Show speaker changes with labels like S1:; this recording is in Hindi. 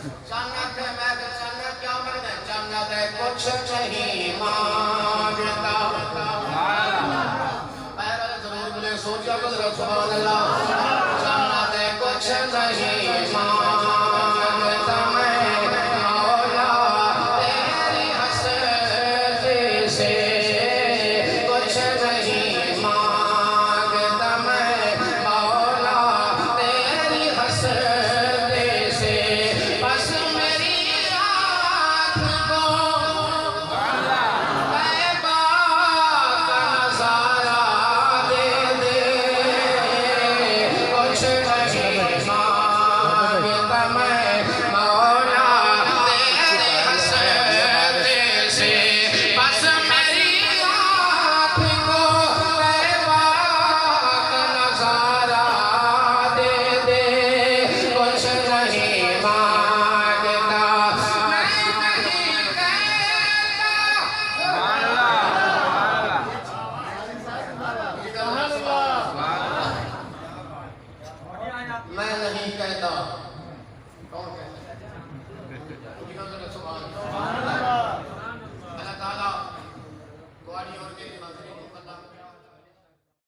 S1: जन्नत है मैं तो जन्नत क्या मांगता है जन्नत है कुछ नहीं मांगता पैर जरूर बोले सोचिया को जरा सुभान अल्लाह जन्नत है कुछ नहीं मांगता मैं मौला तेरी हसरत से कुछ नहीं मांगता मैं मौला तेरी हसरत से बस मेरी आँख को तैबा का नजारा दे दे कुछ नहीं मांगता मैं मौला तेरी हसरत से बस मेरी आँख को तैबा का नजारा दे दे कुछ नहीं मांगता मैं नहीं कहता मैं नहीं कहता